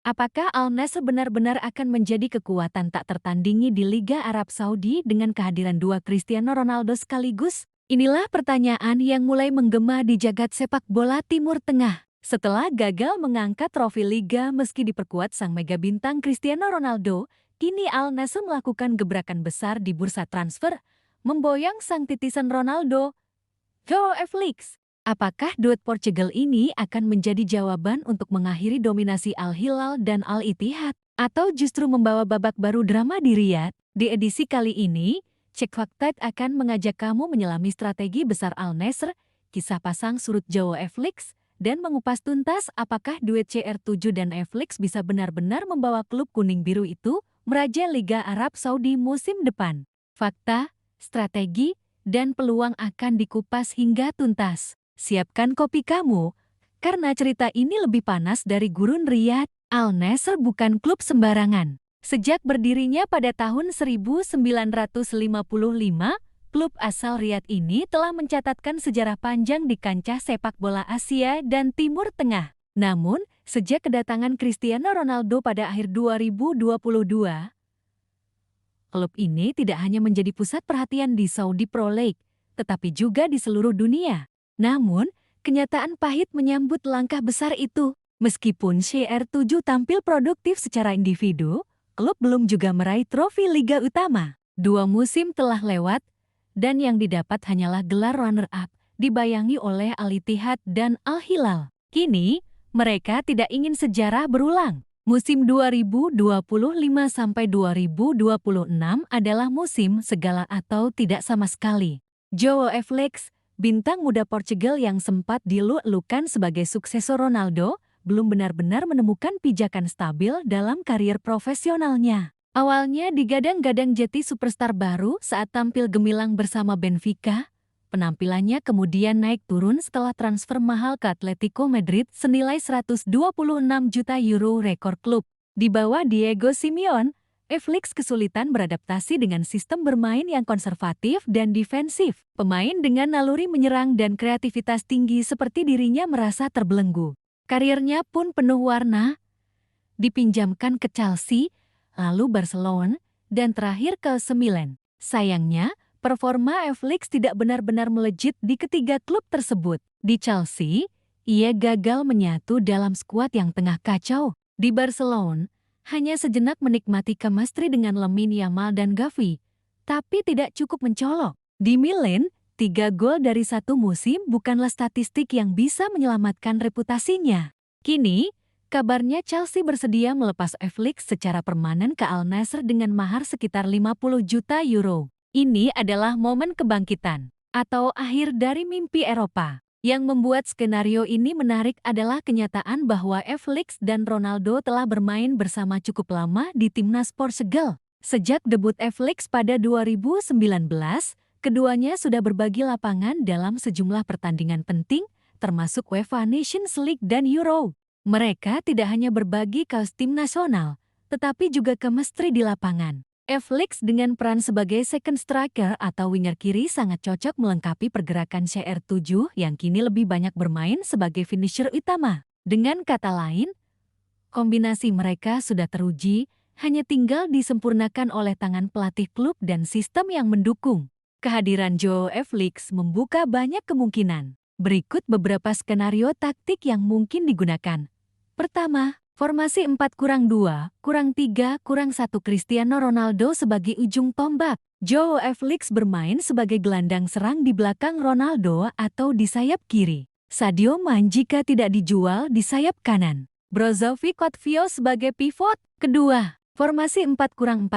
Apakah Al Nassr benar-benar akan menjadi kekuatan tak tertandingi di Liga Arab Saudi dengan kehadiran dua Cristiano Ronaldo sekaligus? Inilah pertanyaan yang mulai menggema di jagat sepak bola Timur Tengah. Setelah gagal mengangkat trofi Liga meski diperkuat sang mega bintang Cristiano Ronaldo, kini Al Nassr melakukan gebrakan besar di bursa transfer, memboyong sang titisan Ronaldo, Joao Felix. Apakah duet Portugal ini akan menjadi jawaban untuk mengakhiri dominasi Al Hilal dan Al Ittihad? Atau justru membawa babak baru drama di Riyadh? Di edisi kali ini, Cek Fakta akan mengajak kamu menyelami strategi besar Al Nassr, kisah pasang surut Joao Felix, dan mengupas tuntas apakah duet CR7 dan Felix bisa benar-benar membawa klub kuning-biru itu meraja Liga Arab Saudi musim depan. Fakta, strategi, dan peluang akan dikupas hingga tuntas. Siapkan kopi kamu, karena cerita ini lebih panas dari gurun Riyadh. Al Nassr bukan klub sembarangan. Sejak berdirinya pada tahun 1955, klub asal Riyadh ini telah mencatatkan sejarah panjang di kancah sepak bola Asia dan Timur Tengah. Namun, sejak kedatangan Cristiano Ronaldo pada akhir 2022, klub ini tidak hanya menjadi pusat perhatian di Saudi Pro League, tetapi juga di seluruh dunia. Namun, kenyataan pahit menyambut langkah besar itu. Meskipun CR7 tampil produktif secara individu, klub belum juga meraih trofi Liga Utama. 2 musim telah lewat, dan yang didapat hanyalah gelar runner-up, dibayangi oleh Al Ittihad dan Al Hilal. Kini, mereka tidak ingin sejarah berulang. Musim 2025-2026 adalah musim segala atau tidak sama sekali. Joao Felix, bintang muda Portugal yang sempat dilulukan sebagai suksesor Ronaldo, belum benar-benar menemukan pijakan stabil dalam karier profesionalnya. Awalnya digadang-gadang jadi superstar baru saat tampil gemilang bersama Benfica, penampilannya kemudian naik turun setelah transfer mahal ke Atletico Madrid senilai 126 juta euro rekor klub. Di bawah Diego Simeone, Felix kesulitan beradaptasi dengan sistem bermain yang konservatif dan defensif. Pemain dengan naluri menyerang dan kreativitas tinggi seperti dirinya merasa terbelenggu. Karirnya pun penuh warna, dipinjamkan ke Chelsea, lalu Barcelona, dan terakhir ke Milan. Sayangnya, performa Felix tidak benar-benar melejit di ketiga klub tersebut. Di Chelsea, ia gagal menyatu dalam skuad yang tengah kacau. Di Barcelona, hanya sejenak menikmati chemistry dengan Lamine Yamal dan Gavi, tapi tidak cukup mencolok. Di Milan, 3 gol dari 1 musim bukanlah statistik yang bisa menyelamatkan reputasinya. Kini, kabarnya Chelsea bersedia melepas Felix secara permanen ke Al Nassr dengan mahar sekitar 50 juta euro. Ini adalah momen kebangkitan, atau akhir dari mimpi Eropa. Yang membuat skenario ini menarik adalah kenyataan bahwa Felix dan Ronaldo telah bermain bersama cukup lama di timnas Portugal. Sejak debut Felix pada 2019, keduanya sudah berbagi lapangan dalam sejumlah pertandingan penting, termasuk UEFA Nations League dan Euro. Mereka tidak hanya berbagi kaos tim nasional, tetapi juga chemistry di lapangan. Felix dengan peran sebagai second striker atau winger kiri sangat cocok melengkapi pergerakan CR7 yang kini lebih banyak bermain sebagai finisher utama. Dengan kata lain, kombinasi mereka sudah teruji, hanya tinggal disempurnakan oleh tangan pelatih klub dan sistem yang mendukung. Kehadiran Joao Felix membuka banyak kemungkinan. Berikut beberapa skenario taktik yang mungkin digunakan. Pertama, formasi 4-2-3-1 Cristiano Ronaldo sebagai ujung tombak. Joao Felix bermain sebagai gelandang serang di belakang Ronaldo atau di sayap kiri. Sadio Mane jika tidak dijual di sayap kanan. Brozovic Kotvio sebagai pivot. Kedua, formasi 4-4-2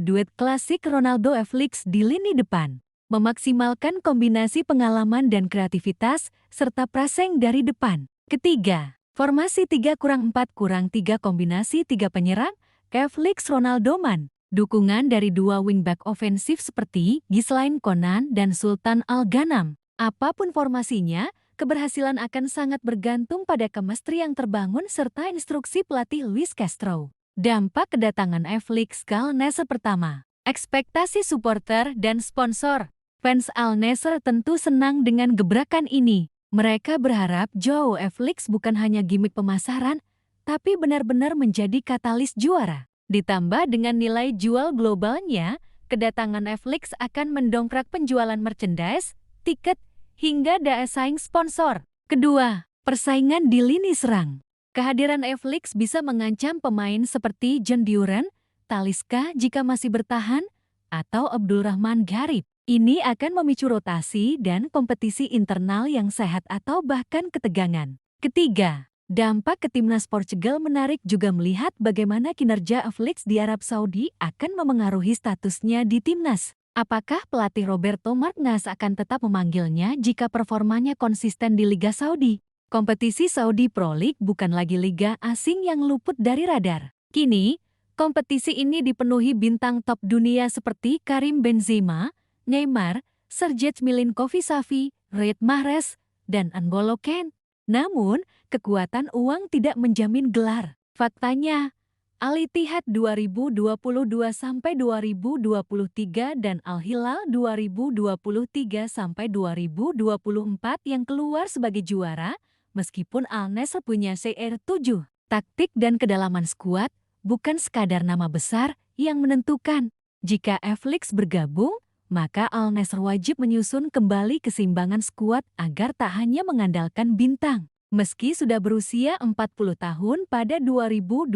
duet klasik Ronaldo Felix di lini depan. Memaksimalkan kombinasi pengalaman dan kreativitas serta pressing dari depan. Ketiga, formasi 3-4-3 kombinasi 3 penyerang, Felix Ronaldo Mane. Dukungan dari 2 wingback ofensif seperti Ghislain Conan dan Sultan Al-Ghanam. Apapun formasinya, keberhasilan akan sangat bergantung pada chemistry yang terbangun serta instruksi pelatih Luis Castro. Dampak kedatangan Felix ke Al Nassr pertama. Ekspektasi supporter dan sponsor. Fans Al Nassr tentu senang dengan gebrakan ini. Mereka berharap Joao Felix bukan hanya gimik pemasaran, tapi benar-benar menjadi katalis juara. Ditambah dengan nilai jual globalnya, kedatangan Netflix akan mendongkrak penjualan merchandise, tiket, hingga daya saing sponsor. Kedua, persaingan di lini serang. Kehadiran Netflix bisa mengancam pemain seperti John Duran, Talisca jika masih bertahan, atau Abdul Rahman Gharib. Ini akan memicu rotasi dan kompetisi internal yang sehat atau bahkan ketegangan. Ketiga, dampak ke timnas Portugal menarik juga melihat bagaimana kinerja Netflix di Arab Saudi akan memengaruhi statusnya di timnas. Apakah pelatih Roberto Martinez akan tetap memanggilnya jika performanya konsisten di Liga Saudi? Kompetisi Saudi Pro League bukan lagi liga asing yang luput dari radar. Kini, kompetisi ini dipenuhi bintang top dunia seperti Karim Benzema, Neymar, Sergej Milinkovic-Savic, Riyad Mahrez, dan N'Golo Kante. Namun, kekuatan uang tidak menjamin gelar. Faktanya, Al-Ittihad 2022-2023 dan Al-Hilal 2023-2024 yang keluar sebagai juara, meskipun Al-Nassr punya CR7. Taktik dan kedalaman skuad bukan sekadar nama besar yang menentukan. Jika Netflix bergabung, maka Al-Nassr wajib menyusun kembali keseimbangan skuad agar tak hanya mengandalkan bintang. Meski sudah berusia 40 tahun pada 2025,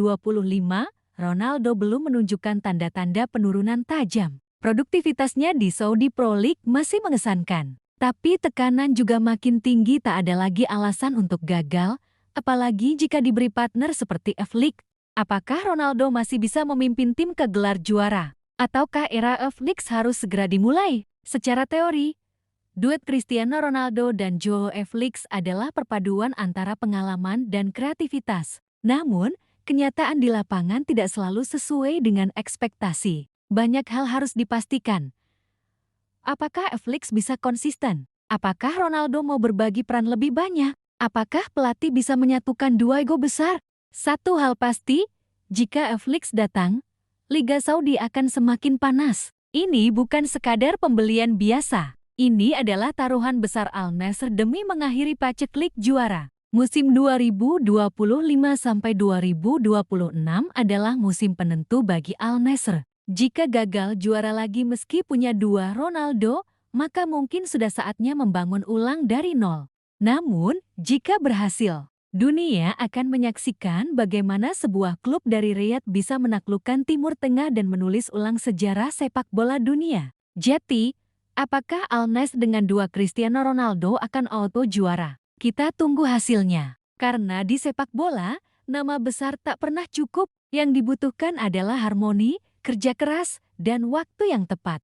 Ronaldo belum menunjukkan tanda-tanda penurunan tajam. Produktivitasnya di Saudi Pro League masih mengesankan. Tapi tekanan juga makin tinggi, tak ada lagi alasan untuk gagal, apalagi jika diberi partner seperti Netflix. Apakah Ronaldo masih bisa memimpin tim ke gelar juara? Ataukah era Netflix harus segera dimulai? Secara teori, duet Cristiano Ronaldo dan Joao Netflix adalah perpaduan antara pengalaman dan kreativitas. Namun, kenyataan di lapangan tidak selalu sesuai dengan ekspektasi. Banyak hal harus dipastikan. Apakah Netflix bisa konsisten? Apakah Ronaldo mau berbagi peran lebih banyak? Apakah pelatih bisa menyatukan dua ego besar? Satu hal pasti, jika Netflix datang, Liga Saudi akan semakin panas. Ini bukan sekadar pembelian biasa. Ini adalah taruhan besar Al-Nassr demi mengakhiri paceklik juara. Musim 2025-2026 adalah musim penentu bagi Al-Nassr. Jika gagal juara lagi meski punya dua Ronaldo, maka mungkin sudah saatnya membangun ulang dari nol. Namun, jika berhasil, dunia akan menyaksikan bagaimana sebuah klub dari Riyadh bisa menaklukkan Timur Tengah dan menulis ulang sejarah sepak bola dunia. Jadi, apakah Al-Nassr dengan dua Cristiano Ronaldo akan auto juara? Kita tunggu hasilnya. Karena di sepak bola, nama besar tak pernah cukup. Yang dibutuhkan adalah harmoni, kerja keras, dan waktu yang tepat.